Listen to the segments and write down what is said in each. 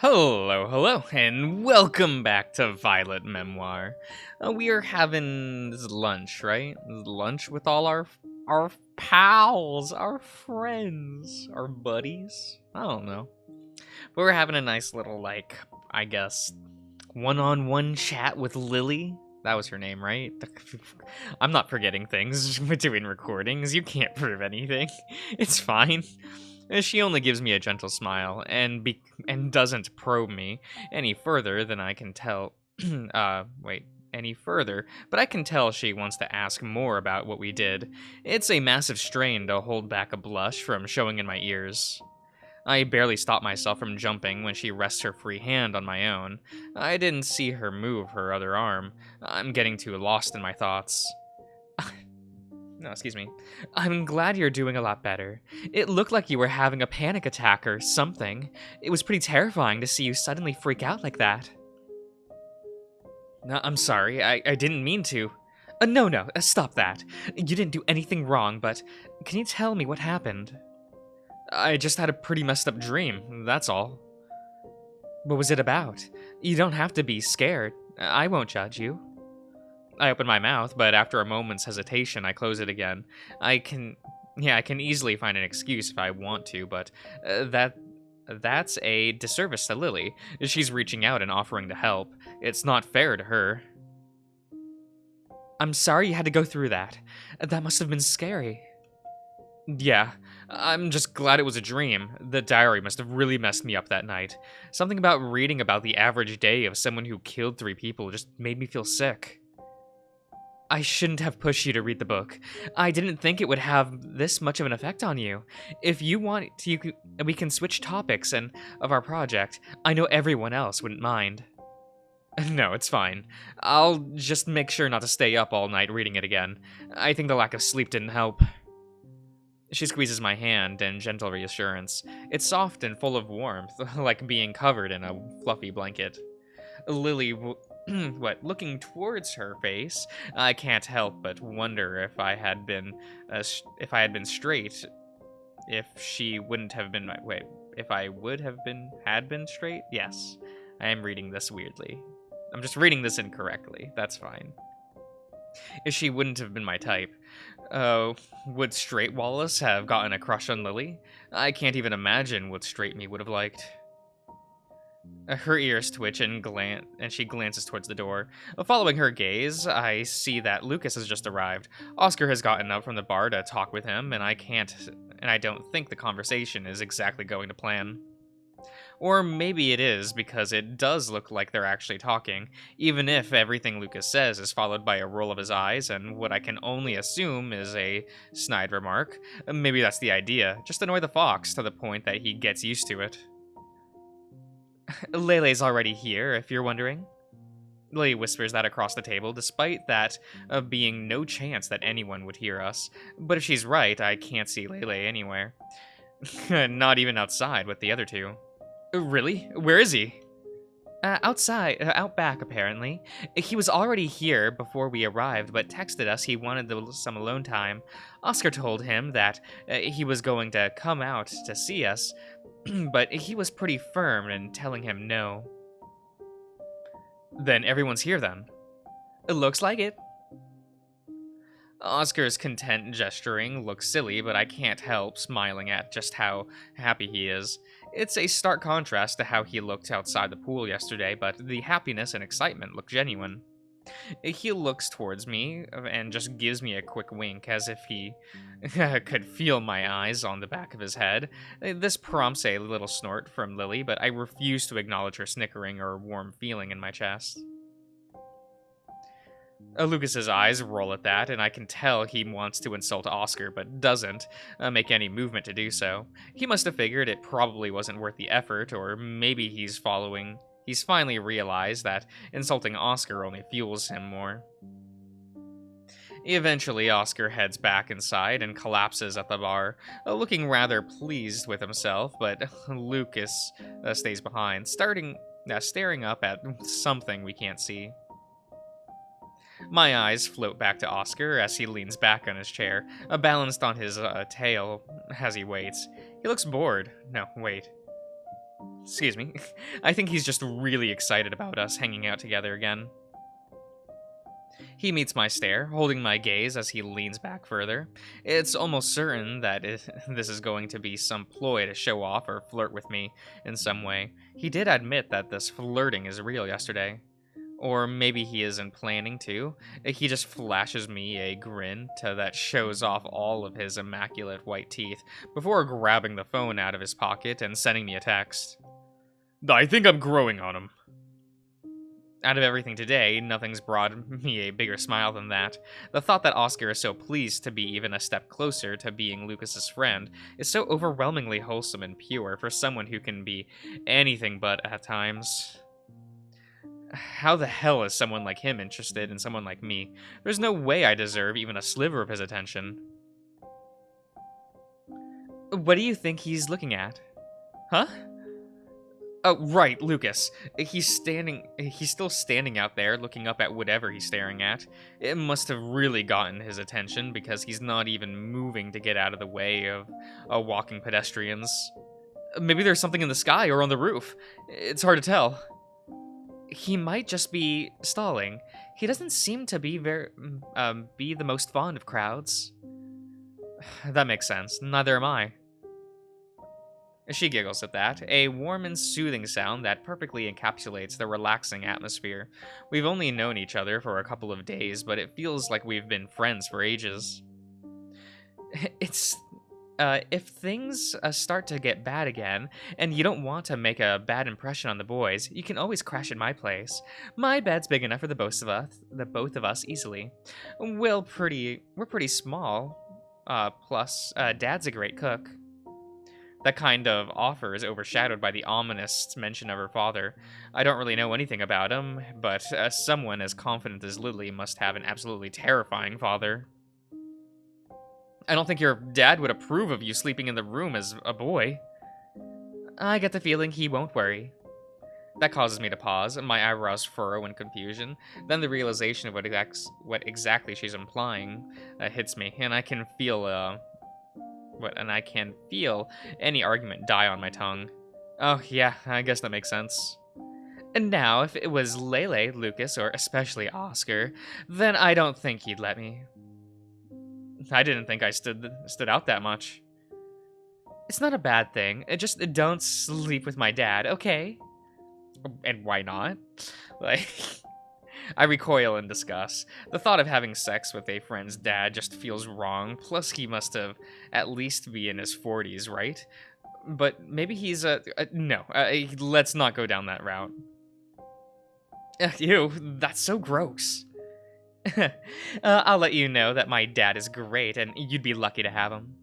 Hello, and welcome back to Violet Memoir. We are having this lunch, right? Lunch with all our pals, our friends, our buddies. I don't know, but we're having a nice little I guess, one-on-one chat with Lily. That was her name, right? I'm not forgetting things. We're doing recordings. You can't prove anything. It's fine. She only gives me a gentle smile and doesn't probe me any further than I can tell. Wait, any further, but I can tell she wants to ask more about what we did. It's a massive strain to hold back a blush from showing in my ears. I barely stop myself from jumping when she rests her free hand on my own. I didn't see her move her other arm. I'm getting too lost in my thoughts. No, excuse me. I'm glad you're doing a lot better. It looked like you were having a panic attack or something. It was pretty terrifying to see you suddenly freak out like that. No, I'm sorry. I didn't mean to. No, stop that. You didn't do anything wrong, but can you tell me what happened? I just had a pretty messed up dream, that's all. What was it about? You don't have to be scared. I won't judge you. I open my mouth, but after a moment's hesitation, I close it again. I can easily find an excuse if I want to, but that's a disservice to Lily. She's reaching out and offering to help. It's not fair to her. I'm sorry you had to go through that. That must have been scary. Yeah, I'm just glad it was a dream. The diary must have really messed me up that night. Something about reading about the average day of someone who killed 3 people just made me feel sick. I shouldn't have pushed you to read the book. I didn't think it would have this much of an effect on you. If you want, we can switch topics and of our project. I know everyone else wouldn't mind. No, it's fine. I'll just make sure not to stay up all night reading it again. I think the lack of sleep didn't help. She squeezes my hand in gentle reassurance. It's soft and full of warmth, like being covered in a fluffy blanket. Lily, looking towards her face, I can't help but wonder if I had been, straight, if she wouldn't have been. If I would have been, had been straight. Yes, I am reading this weirdly. I'm just reading this incorrectly. That's fine. If she wouldn't have been my type, would straight Wallace have gotten a crush on Lily? I can't even imagine what straight me would have liked. Her ears twitch and she glances towards the door. Following her gaze, I see that Lucas has just arrived. Oscar has gotten up from the bar to talk with him, and I don't think the conversation is exactly going to plan. Or maybe it is, because it does look like they're actually talking, even if everything Lucas says is followed by a roll of his eyes and what I can only assume is a snide remark. Maybe that's the idea, just annoy the fox to the point that he gets used to it. Lele's already here, if you're wondering. Lily whispers that across the table, despite that being no chance that anyone would hear us. But if she's right, I can't see Lele anywhere. Not even outside with the other two. Really? Where is he? Outside, out back, apparently. He was already here before we arrived, but texted us he wanted some alone time. Oscar told him that he was going to come out to see us, but he was pretty firm in telling him no. Then everyone's here, then. It looks like it. Oscar's content gesturing looks silly, but I can't help smiling at just how happy he is. It's a stark contrast to how he looked outside the pool yesterday, but the happiness and excitement look genuine. He looks towards me and just gives me a quick wink as if he could feel my eyes on the back of his head. This prompts a little snort from Lily, but I refuse to acknowledge her snickering or warm feeling in my chest. Lucas's eyes roll at that, and I can tell he wants to insult Oscar, but doesn't make any movement to do so. He must have figured it probably wasn't worth the effort, or maybe he's finally realized that insulting Oscar only fuels him more. Eventually, Oscar heads back inside and collapses at the bar, looking rather pleased with himself, but Lucas stays behind, staring up at something we can't see. My eyes float back to Oscar as he leans back on his chair, balanced on his tail as he waits. He looks bored. No, wait. Excuse me. I think he's just really excited about us hanging out together again. He meets my stare, holding my gaze as he leans back further. It's almost certain that this is going to be some ploy to show off or flirt with me in some way. He did admit that this flirting is real yesterday. Or maybe he isn't planning to. He just flashes me a grin that shows off all of his immaculate white teeth before grabbing the phone out of his pocket and sending me a text. I think I'm growing on him. Out of everything today, nothing's brought me a bigger smile than that. The thought that Oscar is so pleased to be even a step closer to being Lucas's friend is so overwhelmingly wholesome and pure for someone who can be anything but at times. How the hell is someone like him interested in someone like me? There's no way I deserve even a sliver of his attention. What do you think he's looking at? Huh? Oh, right, Lucas. He's still standing out there looking up at whatever he's staring at. It must have really gotten his attention because he's not even moving to get out of the way of walking pedestrians. Maybe there's something in the sky or on the roof. It's hard to tell. He might just be stalling. He doesn't seem to be be the most fond of crowds. That makes sense. Neither am I. She giggles at that, a warm and soothing sound that perfectly encapsulates the relaxing atmosphere. We've only known each other for a couple of days, but it feels like we've been friends for ages. It's if things start to get bad again, and you don't want to make a bad impression on the boys, you can always crash at my place. My bed's big enough for the both of us easily. We're pretty small. Plus, Dad's a great cook. That kind of offer is overshadowed by the ominous mention of her father. I don't really know anything about him, but someone as confident as Lily must have an absolutely terrifying father. I don't think your dad would approve of you sleeping in the room as a boy. I get the feeling he won't worry. That causes me to pause, and my eyebrows furrow in confusion. Then the realization of what exactly she's implying hits me, and I can feel any argument die on my tongue. Oh yeah, I guess that makes sense. And now, if it was Lele, Lucas, or especially Oscar, then I don't think he'd let me. I didn't think I stood out that much. It's not a bad thing. Just don't sleep with my dad, okay? And why not? Like, I recoil in disgust. The thought of having sex with a friend's dad just feels wrong. Plus, he must have at least be in his 40s, right? But maybe he's no. Let's not go down that route. Ew, that's so gross. I'll let you know that my dad is great, and you'd be lucky to have him.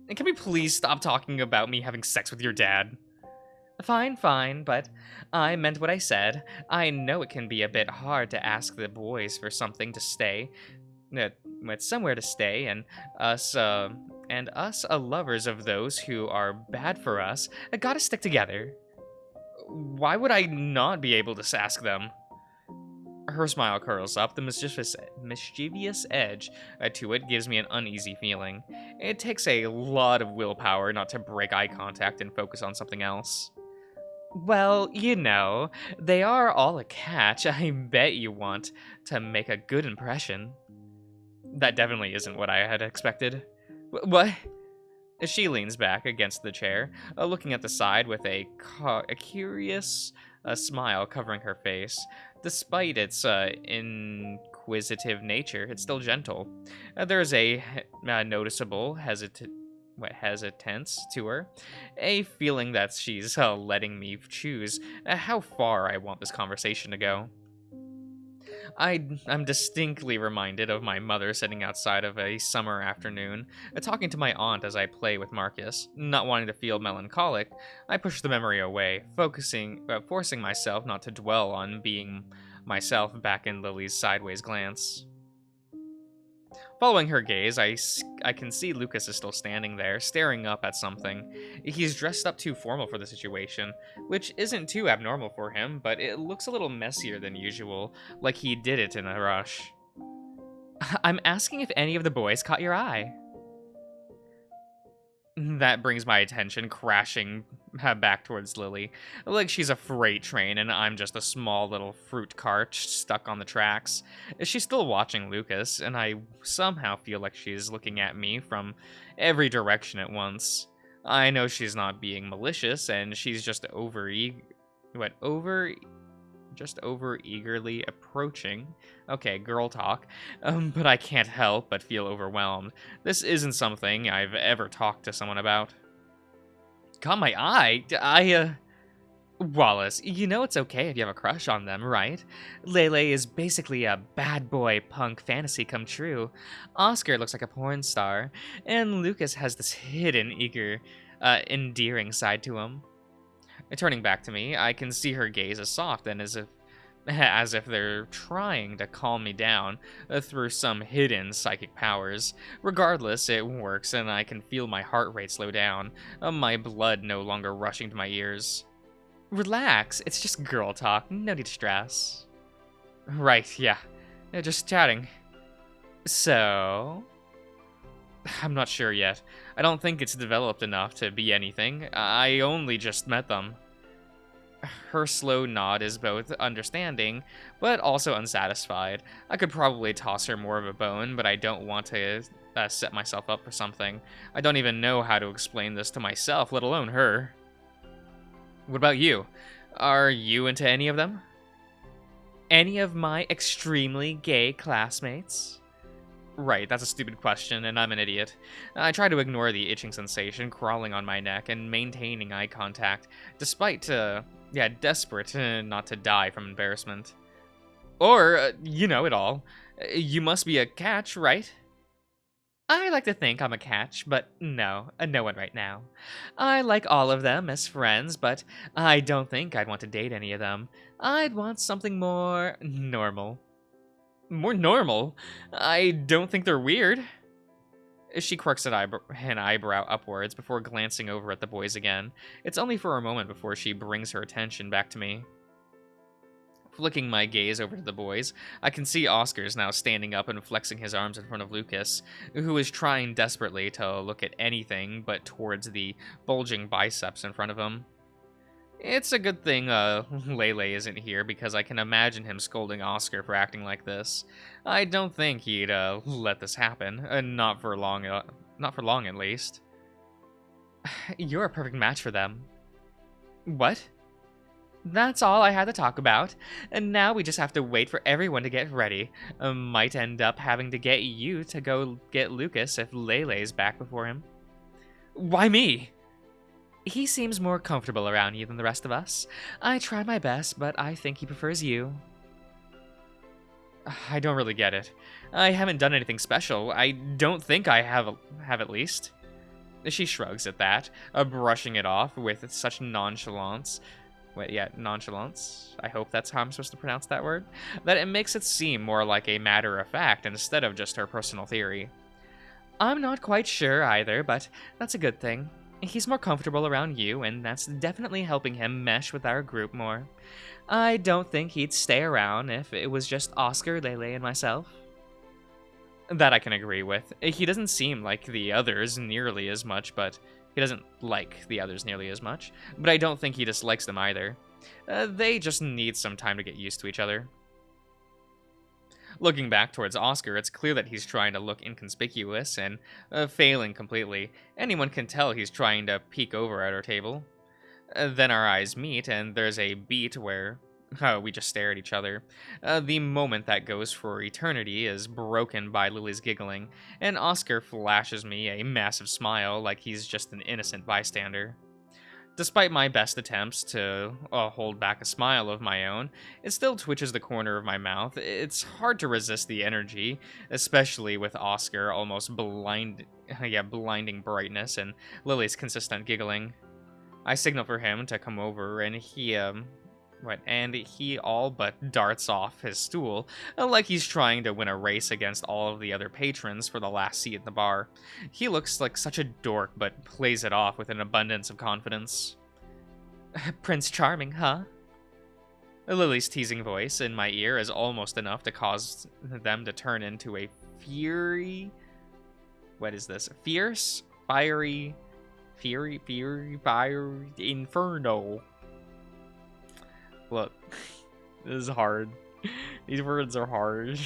And can we please stop talking about me having sex with your dad? Fine, but I meant what I said. I know it can be a bit hard to ask the boys for something to stay, with somewhere to stay, and us lovers of those who are bad for us, gotta stick together. Why would I not be able to ask them? Her smile curls up. The mischievous edge to it gives me an uneasy feeling. It takes a lot of willpower not to break eye contact and focus on something else. Well, you know, they are all a catch. I bet you want to make a good impression. That definitely isn't what I had expected. What? She leans back against the chair, looking at the side with a curious smile covering her face. Despite its inquisitive nature, it's still gentle. There's a noticeable hesitance to her, a feeling that she's letting me choose how far I want this conversation to go. I'm distinctly reminded of my mother sitting outside of a summer afternoon, talking to my aunt as I play with Marcus. Not wanting to feel melancholic, I push the memory away, forcing myself not to dwell on being myself back in Lily's sideways glance. Following her gaze, I can see Lucas is still standing there, staring up at something. He's dressed up too formal for the situation, which isn't too abnormal for him, but it looks a little messier than usual, like he did it in a rush. I'm asking if any of the boys caught your eye. That brings my attention crashing back towards Lily, like she's a freight train and I'm just a small little fruit cart stuck on the tracks. She's still watching Lucas, and I somehow feel like she's looking at me from every direction at once. I know she's not being malicious, and she's just what over just over eagerly approaching. Okay, girl talk. But I can't help but feel overwhelmed. This isn't something I've ever talked to someone about. Caught my eye? Wallace, you know it's okay if you have a crush on them, right? Lele is basically a bad boy punk fantasy come true. Oscar looks like a porn star, and Lucas has this hidden, eager, endearing side to him. Turning back to me, I can see her gaze as soft and as if they're trying to calm me down through some hidden psychic powers. Regardless, it works, and I can feel my heart rate slow down, my blood no longer rushing to my ears. Relax, it's just girl talk, no need to stress. Right, yeah, just chatting. So, I'm not sure yet. I don't think it's developed enough to be anything. I only just met them. Her slow nod is both understanding, but also unsatisfied. I could probably toss her more of a bone, but I don't want to set myself up for something. I don't even know how to explain this to myself, let alone her. What about you? Are you into any of them? Any of my extremely gay classmates? Right, that's a stupid question, and I'm an idiot. I try to ignore the itching sensation crawling on my neck and maintaining eye contact, despite, desperate not to die from embarrassment. Or, you know it all. You must be a catch, right? I like to think I'm a catch, but no, no one right now. I like all of them as friends, but I don't think I'd want to date any of them. I'd want something more normal. More normal? I don't think they're weird. She quirks an eyebrow upwards before glancing over at the boys again. It's only for a moment before she brings her attention back to me. Flicking my gaze over to the boys, I can see Oscar's now standing up and flexing his arms in front of Lucas, who is trying desperately to look at anything but towards the bulging biceps in front of him. It's a good thing Lele isn't here, because I can imagine him scolding Oscar for acting like this. I don't think he'd let this happen, not for long at least. You're a perfect match for them. What? That's all I had to talk about, and now we just have to wait for everyone to get ready. Might end up having to get you to go get Lucas if Lele's back before him. Why me? He seems more comfortable around you than the rest of us. I try my best, but I think he prefers you. I don't really get it. I haven't done anything special. I don't think I have at least. She shrugs at that, brushing it off with such nonchalance. Nonchalance? I hope that's how I'm supposed to pronounce that word. That it makes it seem more like a matter of fact instead of just her personal theory. I'm not quite sure either, but that's a good thing. He's more comfortable around you, and that's definitely helping him mesh with our group more. I don't think he'd stay around if it was just Oscar, Lele, and myself. That I can agree with. He doesn't seem like the others nearly as much, but he doesn't like the others nearly as much, but I don't think he dislikes them either. They just need some time to get used to each other. Looking back towards Oscar, it's clear that he's trying to look inconspicuous and failing completely. Anyone can tell he's trying to peek over at our table. Then our eyes meet, and there's a beat where we just stare at each other. The moment that goes for eternity is broken by Lily's giggling, and Oscar flashes me a massive smile like he's just an innocent bystander. Despite my best attempts to hold back a smile of my own, it still twitches the corner of my mouth. It's hard to resist the energy, especially with Oscar almost blinding brightness and Lily's consistent giggling. I signal for him to come over, and he all but darts off his stool, like he's trying to win a race against all of the other patrons for the last seat in the bar. He looks like such a dork, but plays it off with an abundance of confidence. Prince Charming, huh? Lily's teasing voice in my ear is almost enough to cause them to turn into a fierce, fiery Fury, fire, inferno. Look, this is hard. These words are hard.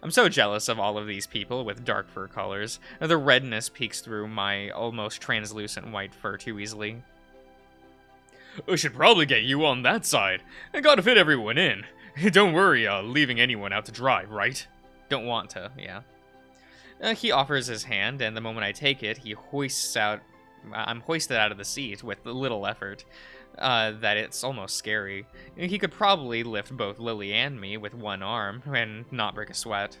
I'm so jealous of all of these people with dark fur colors. The redness peeks through my almost translucent white fur too easily. I should probably get you on that side. I gotta fit everyone in. Don't worry, leaving anyone out to dry, right? Don't want to, yeah. He offers his hand, and the moment I take it, I'm hoisted out of the seat with little effort. That it's almost scary. He could probably lift both Lily and me with one arm and not break a sweat.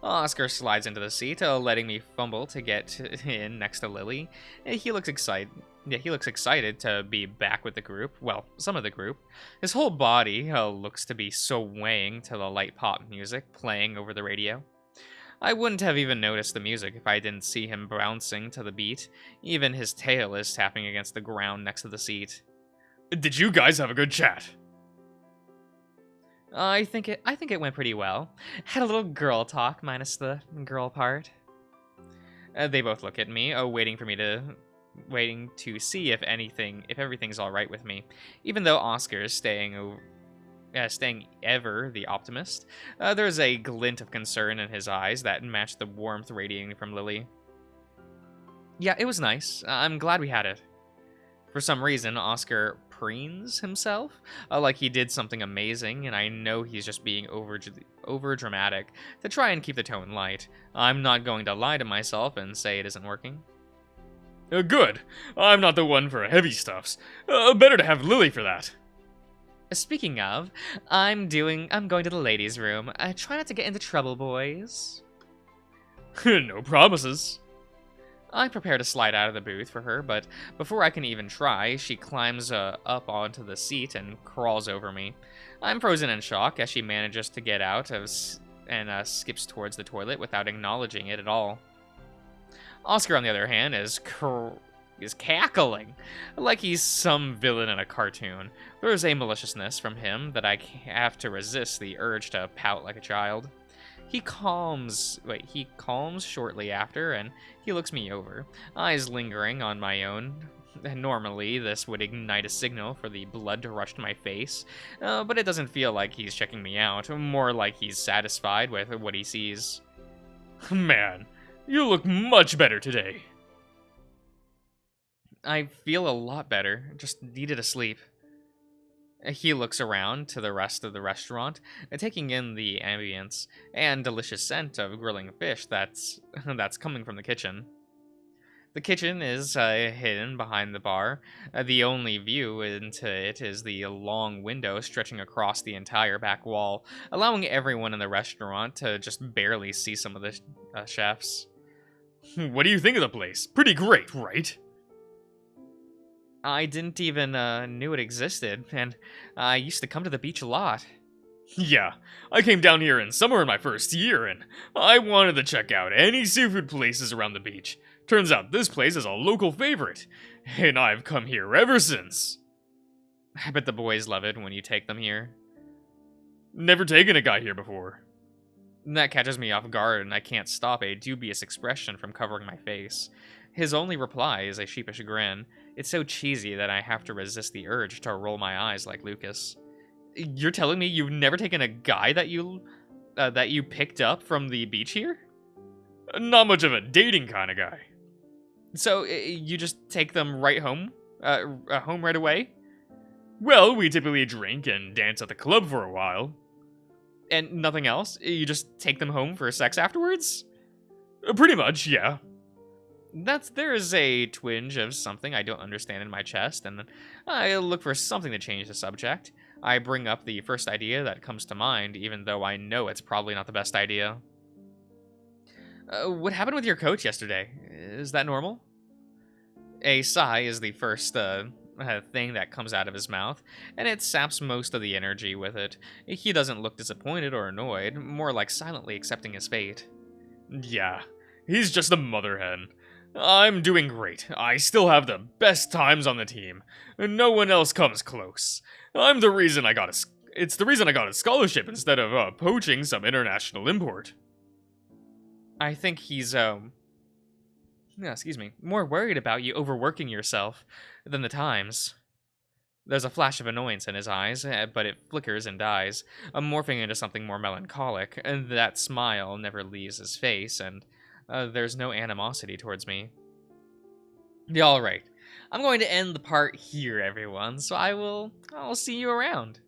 Oscar slides into the seat, letting me fumble to get in next to Lily. He looks excited. Yeah, he looks excited to be back with the group. Well, some of the group. His whole body looks to be swaying to the light pop music playing over the radio. I wouldn't have even noticed the music if I didn't see him bouncing to the beat. Even his tail is tapping against the ground next to the seat. Did you guys have a good chat? I think it went pretty well. Had a little girl talk, minus the girl part. They both look at me, waiting to see if everything's all right with me. Even though Oscar's staying ever the optimist, there's a glint of concern in his eyes that matched the warmth radiating from Lily. Yeah, it was nice. I'm glad we had it. For some reason, Oscar preens himself, like he did something amazing, and I know he's just being over dramatic to try and keep the tone light. I'm not going to lie to myself and say it isn't working. Good. I'm not the one for heavy stuffs. Better to have Lily for that. Speaking of, I'm going to the ladies' room. Try not to get into trouble, boys. No promises. I prepare to slide out of the booth for her, but before I can even try, she climbs up onto the seat and crawls over me. I'm frozen in shock as she manages to get out and skips towards the toilet without acknowledging it at all. Oscar, on the other hand, is cackling like he's some villain in a cartoon. There's a maliciousness from him that I have to resist the urge to pout like a child. He calms shortly after, and he looks me over, eyes lingering on my own. Normally, this would ignite a signal for the blood to rush to my face, but it doesn't feel like he's checking me out, more like he's satisfied with what he sees. Man, you look much better today. I feel a lot better, just needed a sleep. He looks around to the rest of the restaurant, taking in the ambience and delicious scent of grilling fish that's coming from the kitchen. The kitchen is hidden behind the bar. The only view into it is the long window stretching across the entire back wall, allowing everyone in the restaurant to just barely see some of the chefs. What do you think of the place? Pretty great, right? I didn't even knew it existed, and I used to come to the beach a lot. Yeah, I came down here in summer in my first year, and I wanted to check out any seafood places around the beach. Turns out this place is a local favorite, and I've come here ever since. I bet the boys love it when you take them here. Never taken a guy here before. That catches me off guard, and I can't stop a dubious expression from covering my face. His only reply is a sheepish grin. It's so cheesy that I have to resist the urge to roll my eyes like Lucas. You're telling me you've never taken a guy that you picked up from the beach here? Not much of a dating kind of guy. So you just take them right home? Home right away? Well, we typically drink and dance at the club for a while. And nothing else? You just take them home for sex afterwards? Pretty much, yeah. There is a twinge of something I don't understand in my chest, and I look for something to change the subject. I bring up the first idea that comes to mind, even though I know it's probably not the best idea. What happened with your coach yesterday? Is that normal? A sigh is the first thing that comes out of his mouth, and it saps most of the energy with it. He doesn't look disappointed or annoyed, more like silently accepting his fate. Yeah, he's just a mother hen. I'm doing great. I still have the best times on the team. No one else comes close. It's the reason I got a scholarship instead of poaching some international import. I think he's Yeah, excuse me, more worried about you overworking yourself than the times. There's a flash of annoyance in his eyes, but it flickers and dies, morphing into something more melancholic. And that smile never leaves his face, and there's no animosity towards me. Yeah, all right. I'm going to end the part here, everyone. So I'll see you around.